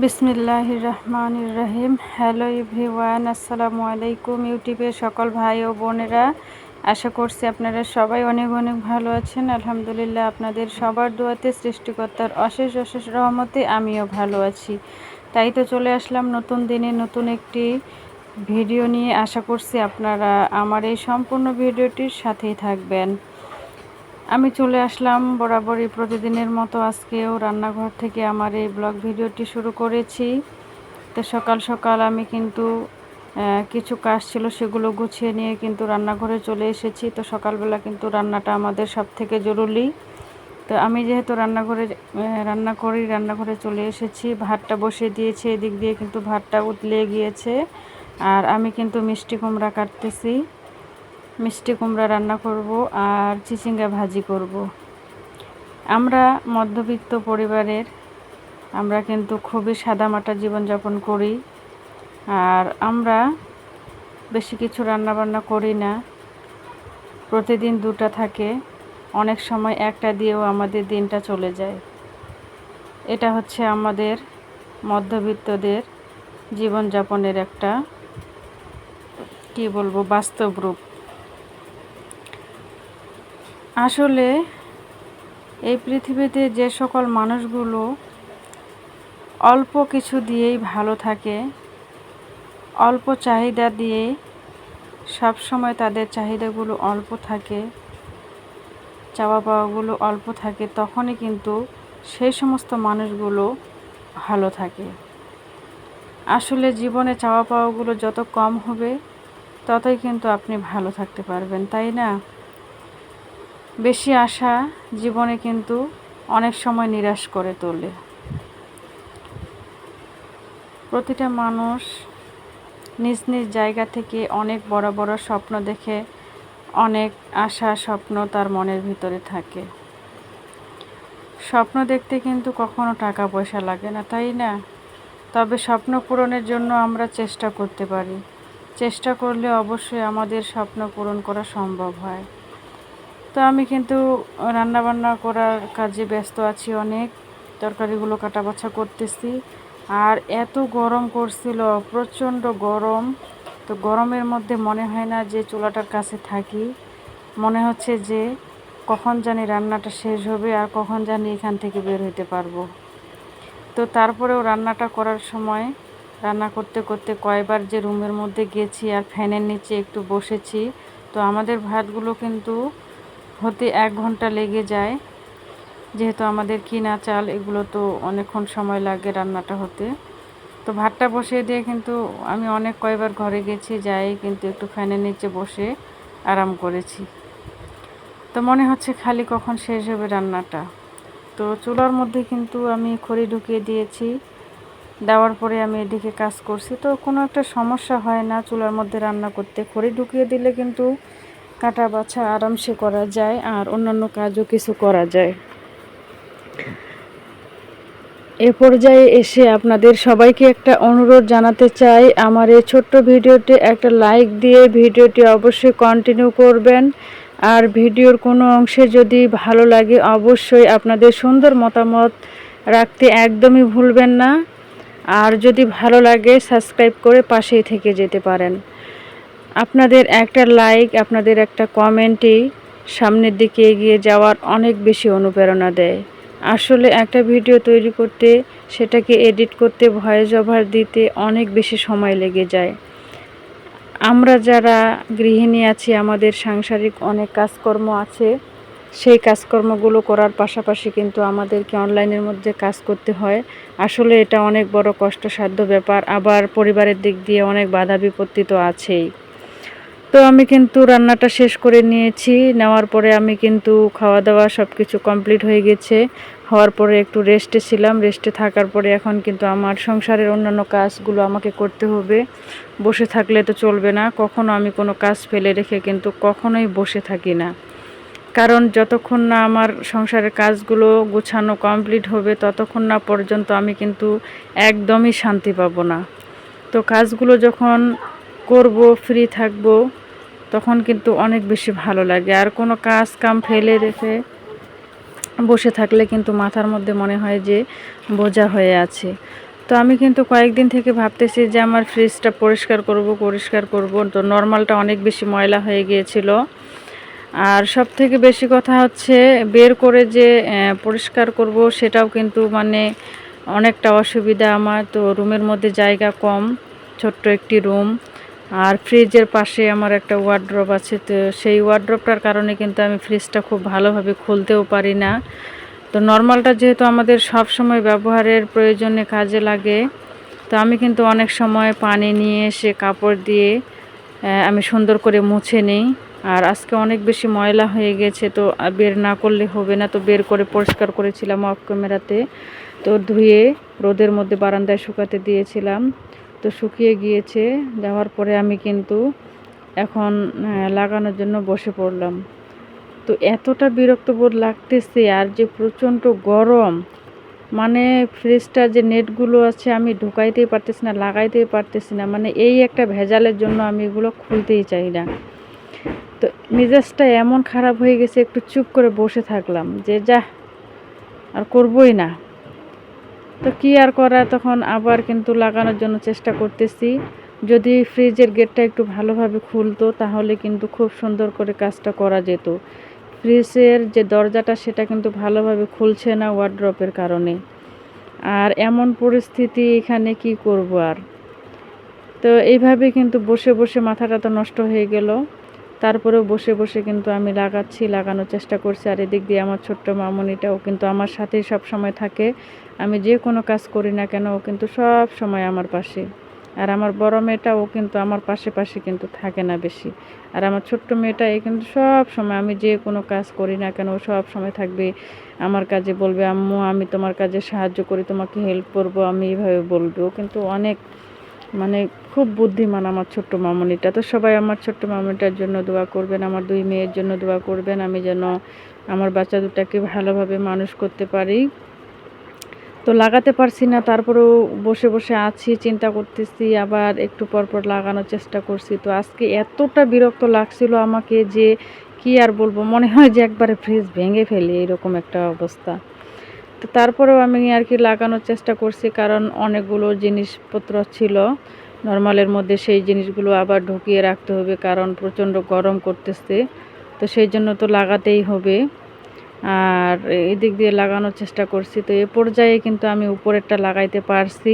বিসমিল্লাহির রহমানির রহিম। Hello everyone, আসসালামু আলাইকুম। ইউটিউবের সকল ভাই ও বোনেরা, আশা করছি আপনারা সবাই অনেক অনেক ভালো আছেন। আলহামদুলিল্লাহ, আপনাদের সবার দোয়াতে সৃষ্টিকর্তার অশেষ অশেষ রহমতে আমিও ভালো আছি। তাই তো চলে আসলাম নতুন দিনে নতুন একটি ভিডিও নিয়ে। আশা করছি আপনারা আমার এই সম্পূর্ণ ভিডিওটির সাথেই থাকবেন। আমি চলে আসলাম বরাবরই প্রতিদিনের মতো আজকেও রান্নাঘর থেকে আমার এই ব্লগ ভিডিওটি শুরু করেছি। তো সকাল সকাল আমি কিন্তু কিছু কাজ ছিল, সেগুলো গুছিয়ে নিয়ে কিন্তু রান্নাঘরে চলে এসেছি। তো সকালবেলা কিন্তু রান্নাটা আমাদের সব থেকে জরুরি। তো আমি যেহেতু রান্নাঘরে চলে এসেছি, ভাতটা বসিয়ে দিয়েছি। এদিক দিয়ে কিন্তু ভাতটা উতলে গিয়েছে, আর আমি কিন্তু মিষ্টি কুমড়া কাটতেছি। মিষ্টি কুমড়া রান্না করব আর চিচিঙ্গা ভাজি করব। আমরা মধ্যবিত্ত পরিবারের, আমরা কিন্তু খুবই সাদামাটা জীবনযাপন করি, আর আমরা বেশি কিছু রান্নাবান্না করি না। প্রতিদিন দুটা থাকে, অনেক সময় একটা দিয়েও আমাদের দিনটা চলে যায়। এটা হচ্ছে আমাদের মধ্যবিত্তদের জীবনযাপনের একটা বাস্তব রূপ। আসলে এই পৃথিবীতে যে সকল মানুষগুলো অল্প কিছু দিয়েই ভালো থাকে, অল্প চাহিদা দিয়ে সব সময় তাদের চাহিদাগুলো অল্প থাকে, চাওয়া পাওয়াগুলো অল্প থাকে, তখনই কিন্তু সেই সমস্ত মানুষগুলো ভালো থাকে। আসলে জীবনে চাওয়া পাওয়াগুলো যত কম হবে, ততই কিন্তু আপনি ভালো থাকতে পারবেন, তাই না? বেশি আশা জীবনে কিন্তু অনেক সময় নিরাশ করে তোলে। প্রতিটা মানুষ নিজ নিজ জায়গা থেকে অনেক বড় বড় স্বপ্ন দেখে, অনেক আশা স্বপ্ন তার মনের ভিতরে থাকে। স্বপ্ন দেখতে কিন্তু কখনো টাকা পয়সা লাগে না, তাই না? তবে স্বপ্ন পূরণের জন্য আমরা চেষ্টা করতে পারি। চেষ্টা করলে অবশ্যই আমাদের স্বপ্ন পূরণ করা সম্ভব হয়। তো আমি কিন্তু রান্নাবান্না করার কাজে ব্যস্ত আছি অনেক। তরকারিগুলো কাটাবাছা করতেছি। আর এত গরম করছিল, প্রচণ্ড গরম। তো গরমের মধ্যে মনে হয় না যে চুলাটার কাছে থাকি, মনে হচ্ছে যে কখন জানি রান্নাটা শেষ হবে আর কখন জানি এখান থেকে বের হতে পারবো। তো তারপরেও রান্নাটা করার সময় রান্না করতে করতে কয়বার যে রুমের মধ্যে গেছি আর ফ্যানের নিচে একটু বসেছি। তো আমাদের ভাতগুলো কিন্তু হতে 1 ঘন্টা লেগে যায়, যেহেতু আমাদের কিনা চাল, এগুলো তো অনেকক্ষণ সময় লাগে রান্নাটা হতে। তো ভাতটা বসিয়ে দিয়ে কিন্তু আমি কয়বার ঘরে গেছি, যাই কিন্তু একটু ফ্যানের নিচে বসে আরাম করেছি। তো মনে হচ্ছে খালি কখন শেষ হবে রান্নাটা। তো চুলার মধ্যে কিন্তু আমি খড়ি ঢুকিয়ে দিয়েছি। দেওয়ার পরে আমি এদিকে কাজ করছি। তো কোনো একটা সমস্যা হয় না চুলার মধ্যে রান্না করতে। খড়ি ঢুকিয়ে দিলে কিন্তু কাটা বাছা আরামসে করা যায়, আর অন্যান্য কাজও কিছু করা যায়। এ পর্যায়ে এসে আপনাদের সবাইকে একটা অনুরোধ জানাতে চাই, আমার এই ছোট্ট ভিডিওতে একটা লাইক দিয়ে ভিডিওটি অবশ্যই কন্টিনিউ করবেন। আর ভিডিওর কোনো অংশে যদি ভালো লাগে, অবশ্যই আপনাদের সুন্দর মতামত রাখতে একদমই ভুলবেন না। আর যদি ভালো লাগে, সাবস্ক্রাইব করে পাশেই থেকে যেতে পারেন। আপনাদের একটা লাইক, আপনাদের একটা কমেন্টই সামনের দিকে এগিয়ে যাওয়ার অনেক বেশি অনুপ্রেরণা দেয়। আসলে একটা ভিডিও তৈরি করতে, সেটাকে এডিট করতে, ভয়েস ওভার দিতে অনেক বেশি সময় লেগে যায়। আমরা যারা গৃহিণী আছি, আমাদের সাংসারিক অনেক কাজকর্ম আছে। সেই কাজকর্মগুলো করার পাশাপাশি কিন্তু আমাদেরকে অনলাইনের মধ্যে কাজ করতে হয়। আসলে এটা অনেক বড় কষ্টসাধ্য ব্যাপার। আবার পরিবারের দিক দিয়ে অনেক বাধা বিপত্তি তো আছেই। তো আমি কিন্তু রান্নাটা শেষ করে নিয়েছি। নেওয়ার পরে আমি কিন্তু খাওয়া দাওয়া সব কিছু কমপ্লিট হয়ে গেছে। হওয়ার পরে একটু রেস্টে ছিলাম। রেস্টে থাকার পরে এখন কিন্তু আমার সংসারের অন্যান্য কাজগুলো আমাকে করতে হবে। বসে থাকলে তো চলবে না। কখনো আমি কোনো কাজ ফেলে রেখে কিন্তু কখনোই বসে থাকি না। কারণ যতক্ষণ না আমার সংসারের কাজগুলো গোছানো কমপ্লিট হবে, ততক্ষণ না পর্যন্ত আমি কিন্তু একদমই শান্তি পাবো না। তো কাজগুলো যখন করব, ফ্রি থাকব, তখন কিন্তু অনেক বেশি ভালো লাগে। আর কোনো কাজ কাম ফেলে রেখে বসে থাকলে কিন্তু মাথার মধ্যে মনে হয় যে বোঝা হয়ে আছে। তো আমি কিন্তু কয়েকদিন থেকে ভাবতেছি যে আমার ফ্রিজটা পরিষ্কার করব। তো নরমালটা অনেক বেশি ময়লা হয়ে গিয়েছিল। আর সবথেকে বেশি কথা হচ্ছে বের করে যে পরিষ্কার করব সেটাও কিন্তু মানে অনেকটা অসুবিধা আমার। তো রুমের মধ্যে জায়গা কম, ছোট্ট একটি রুম। আর ফ্রিজের পাশে আমার একটা ওয়ার্ড্রপ আছে, তো সেই ওয়ার্ড্রপটার কারণে কিন্তু আমি ফ্রিজটা খুব ভালোভাবে খুলতেও পারি না। তো নর্মালটা যেহেতু আমাদের সব সময় ব্যবহারের প্রয়োজনে কাজে লাগে, তো আমি কিন্তু অনেক সময় পানি নিয়ে এসে কাপড় দিয়ে আমি সুন্দর করে মুছে নিই। আর আজকে অনেক বেশি ময়লা হয়ে গেছে, তো বের না করলে হবে না, তো বের করে পরিষ্কার করেছিলাম অফ ক্যামেরাতে। তো ধুয়ে রোদের মধ্যে বারান্দায় শুকাতে দিয়েছিলাম, তো শুকিয়ে গিয়েছে। যাওয়ার পরে আমি কিন্তু এখন লাগানোর জন্য বসে পড়লাম। তো এতটা বিরক্ত বোধ লাগতেছে, আর যে প্রচণ্ড গরম, মানে ফ্রিজটার যে নেটগুলো আছে আমি ঢুকাইতেই পারতেছি না, লাগাইতেই পারতেছি না। মানে এই একটা ভেজালের জন্য আমি এগুলো খুলতেই চাই না। তো মেজাজটা এমন খারাপ হয়ে গেছে, একটু চুপ করে বসে থাকলাম যে যা আর করবই না। তো কি আর করা, তখন আবার কিন্তু লাগানোর জন্য চেষ্টা করতেছি। যদি ফ্রিজের গেটটা একটু ভালোভাবে খুলতো তাহলে কিন্তু খুব সুন্দর করে কাজটা করা যেত। ফ্রিজের যে দরজাটা সেটা কিন্তু ভালোভাবে খুলছে না ওয়ার্ড্রপের কারণে। আর এমন পরিস্থিতি, এখানে কি করব আর। তো এইভাবে কিন্তু বসে বসে মাথাটা তো নষ্ট হয়ে গেল। তারপরেও বসে বসে কিন্তু আমি লাগানোর চেষ্টা করছি। আর এদিক দিয়ে আমার ছোট্ট মামুনিটাও কিন্তু আমার সাথেই সব সময় থাকে। আমি যে কোনো কাজ করি না কেন ও কিন্তু সব সময় আমার পাশে। আর আমার বড় মেয়েটা, ও কিন্তু আমার পাশে পাশে কিন্তু থাকে না বেশি। আর আমার ছোট্ট মেয়েটা, এ কিন্তু সব সময় আমি যে কোনো কাজ করি না কেন ও সব সময় থাকবে আমার কাজে, বলবে আম্মু আমি তোমার কাজে সাহায্য করি, তোমাকে হেল্প করব, আমি এইভাবে বলবে। ও কিন্তু অনেক মানে খুব বুদ্ধিমান আমার ছোট্ট মামুনিটা। তো সবাই আমার ছোট্ট মামুনিটার জন্য দোয়া করবেন, আমার 2 মেয়ের জন্য দোয়া করবেন, আমি যেন আমার বাচ্চা দুটাকে ভালোভাবে মানুষ করতে পারি। তো লাগাতে পারছি না, তারপরেও বসে বসে আছি, চিন্তা করতেছি, আবার একটু পর পর লাগানোর চেষ্টা করছি। তো আজকে এতটা বিরক্ত লাগছিল আমাকে যে কি আর বলবো, মনে হয় যে একবারে ফ্রিজ ভেঙে ফেলি, এরকম একটা অবস্থা। তো তারপরেও আমি আর কি লাগানোর চেষ্টা করছি, কারণ অনেকগুলো জিনিসপত্র ছিল নরমালের মধ্যে, সেই জিনিসগুলো আবার ঢুকিয়ে রাখতে হবে, কারণ প্রচণ্ড গরম করতেছে। তো সেই জন্য তো লাগাতেই হবে। আর এদিক দিয়ে লাগানোর চেষ্টা করছি। তো এ পর্যায়ে কিন্তু আমি উপরেরটা লাগাইতে পারছি।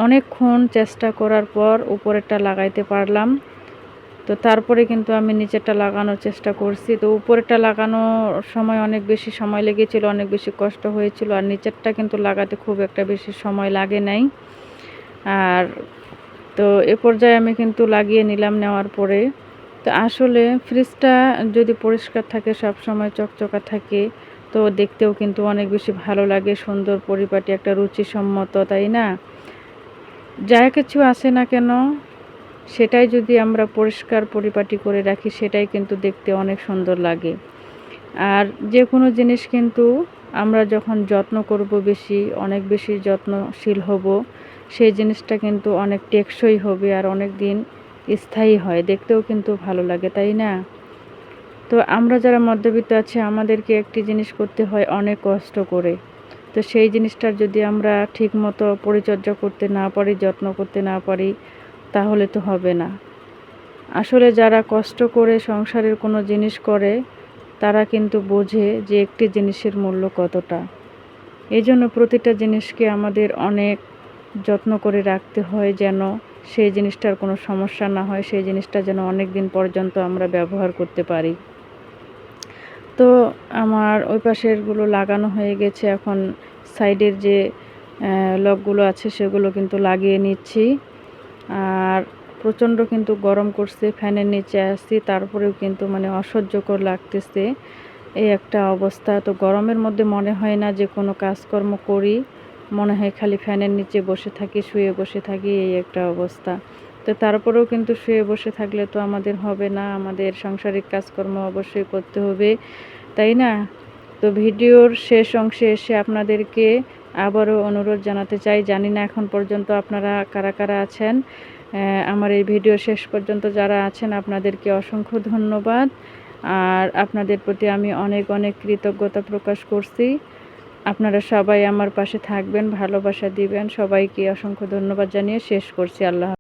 অনেকক্ষণ চেষ্টা করার পর উপরেরটা লাগাইতে পারলাম। তো তারপরে কিন্তু আমি নিচেরটা লাগানোর চেষ্টা করছি। তো উপরেরটা লাগানোর সময় অনেক বেশি সময় লেগেছিল, অনেক বেশি কষ্ট হয়েছিল। আর নিচেরটা কিন্তু লাগাতে খুব একটা বেশি সময় লাগে নাই। আর তো এ পর্যায়ে আমি কিন্তু লাগিয়ে নিলাম, নেওয়ার পরে তো আসলে ফ্রিজটা যদি পরিষ্কার থাকে, সব সময় চকচকা থাকে, তো দেখতেও কিন্তু অনেক বেশি ভালো লাগে, সুন্দর পরিপাটি, একটা রুচিসম্মত, তাই না? যা কিছু আছে না কেন সেটাই যদি আমরা পরিষ্কার পরিপাটি করে রাখি, সেটাই কিন্তু দেখতে অনেক সুন্দর লাগে। আর যে কোনো জিনিস কিন্তু আমরা যখন যত্ন করব বেশি, অনেক বেশি যত্নশীল হব, সেই জিনিসটা কিন্তু অনেক টেকসই হবে আর অনেক দিন স্থায়ী হয়, দেখতেও কিন্তু ভালো লাগে, তাই না? তো আমরা যারা মধ্যবিত্ত আছি, আমাদেরকে একটি জিনিস করতে হয় অনেক কষ্ট করে। তো সেই জিনিসটার যদি আমরা ঠিকমতো পরিচর্যা করতে না পারি, যত্ন করতে না পারি, তাহলে তো হবে না। আসলে যারা কষ্ট করে সংসারের কোনো জিনিস করে, তারা কিন্তু বোঝে যে একটি জিনিসের মূল্য কতটা। এই জন্য প্রতিটা জিনিসকে আমাদের অনেক যত্ন করে রাখতে হয়, যেন সেই জিনিসটার কোনো সমস্যা না হয়, সেই জিনিসটা যেন অনেক দিন পর্যন্ত আমরা ব্যবহার করতে পারি। তো আমার ওই পাশেরগুলো লাগানো হয়ে গেছে, এখন সাইডের যে লকগুলো আছে সেগুলো কিন্তু লাগিয়ে নিচ্ছি। আর প্রচণ্ড কিন্তু গরম করছে, ফ্যানের নিচে আসছি, তারপরেও কিন্তু মানে অসহ্যকর লাগতেছে এই একটা অবস্থা। তো গরমের মধ্যে মনে হয় না যে কোনো কাজকর্ম করি, মনে হয় খালি ফ্যানের নিচে বসে থাকি, শুয়ে বসে থাকি, এই একটা অবস্থা। তো তারপরেও কিন্তু শুয়ে বসে থাকলে তো আমাদের হবে না, আমাদের সাংসারিক কাজকর্ম অবশ্যই করতে হবে, তাই না? তো ভিডিওর শেষ অংশে এসে আপনাদেরকে আবারও অনুরোধ জানাতে চাই, জানি না এখন পর্যন্ত আপনারা কারা কারা আছেন, আমার এই ভিডিও শেষ পর্যন্ত যারা আছেন আপনাদেরকে অসংখ্য ধন্যবাদ। আর আপনাদের প্রতি আমি অনেক অনেক কৃতজ্ঞতা প্রকাশ করছি। আপনারা সবাই আমার পাশে থাকবেন, ভালোবাসা দিবেন। সবাইকে অসংখ্য ধন্যবাদ জানিয়ে শেষ করছি। আল্লাহ।